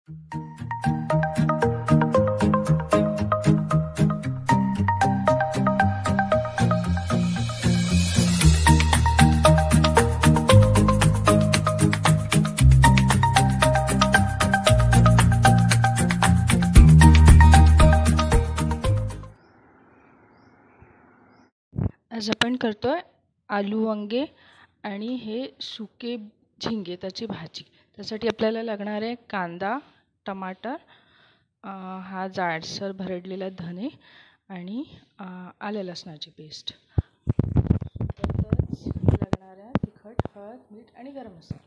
आज आपण करतोय आलू वांगे आणि हे सुके झिंगे त्याची भाजी। त्यासाठी आपल्याला लागणार आहे कांदा, टमाटर, हा जाडसर भरडलेला धने आणि आलं लसणाची पेस्ट। त्यातच लागणार आहे तिखट, हळद, मीठ आणि गरम मसाला।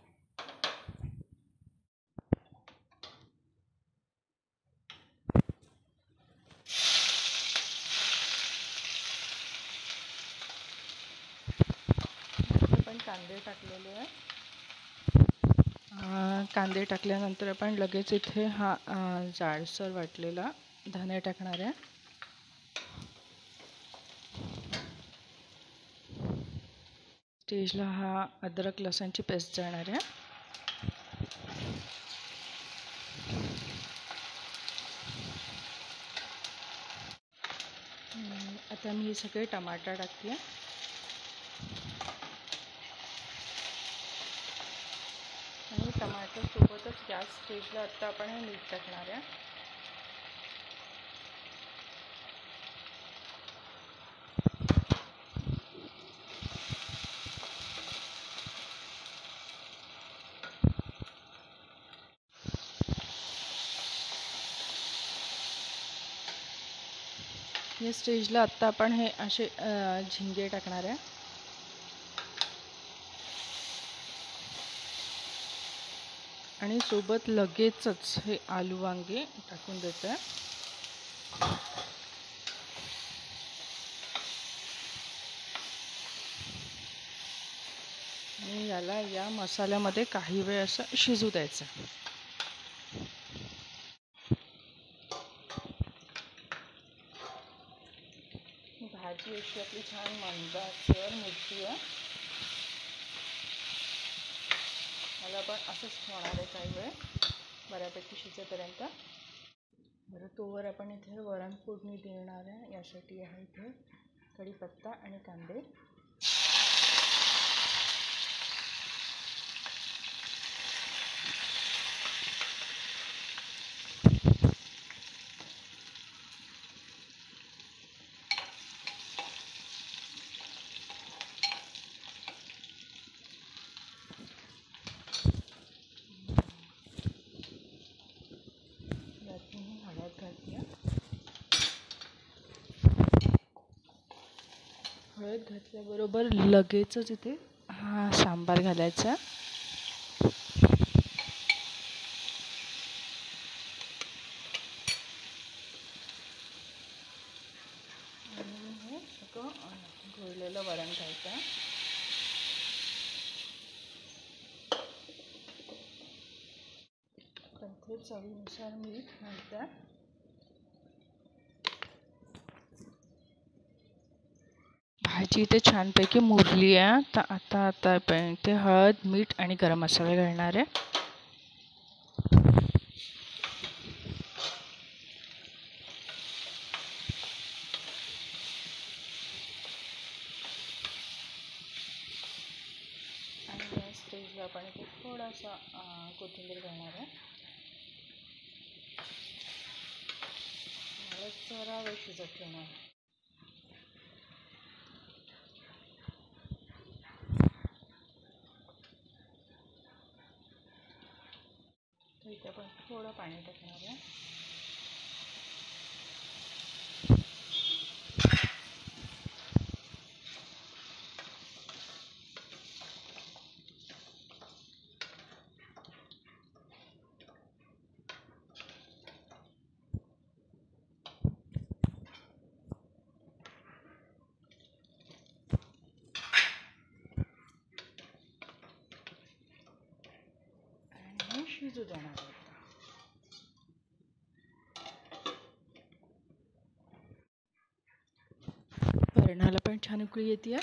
आपण कांदे टाकलेले आहे। कांदे टाकल्यानंतर आपण लगेच इथे हा जाडसर वाटलेला धने टाकणार आहे। स्टेजला हा अद्रक लसणची पेस्ट जाणार आहे। आता मी सगळे टमाटर टाकते आणि टमाटर सोबतच या स्टेजला आता आपण हे मीठ टाकणार आहे। या स्टेजला आता आपण हे असे झिंगे टाकणार आहे आणि सोबत लगेचच हे आलू वांगे टाकून देते आहे। आणि याला या मसाल्यामध्ये काही वेळ असं शिजू द्यायचं। भाजी अशी आपली छान मंदाचर मूर्ती आहे। मला पण असंच ठेवणार आहे काही वेळ बऱ्यापैकी शिजेपर्यंत। बरं, तोवर आपण इथे वरण फोडणी देणार आहे। यासाठी आहे इथे कढीपत्ता आणि कांदे। हळद घालते। हळद घातल्याबरोबर लगेचच इथे हा सांबार घालायचा। आणि हे सगळं घोळलेलं वरण घ्यायचं। इथे चवीनुसार मीठ घालते। भाजी इथे छानपैकी मुरली आहे। तर आता आपण इथे हळद, मीठ आणि गरम मसाला घालणार आहे। आणि या स्टेजला आपण इथे थोडासा कोथिंबीर घालणार आहे। मला जरा वेळ शिजत ठेवणार आहे। तर इथे आपण थोडं पाणी टाकणार आहे। आणि शिजू देणार आहे। वरणाला पण छान उकळी येते।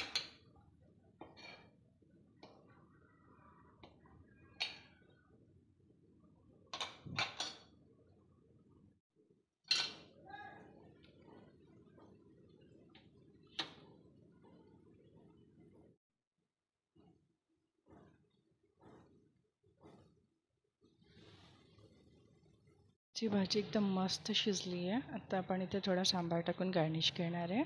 ची भाजी एकदम मस्त शिजली आहे. आता आपण इथे थोडा सांबार टाकून गार्निश करणार आहे.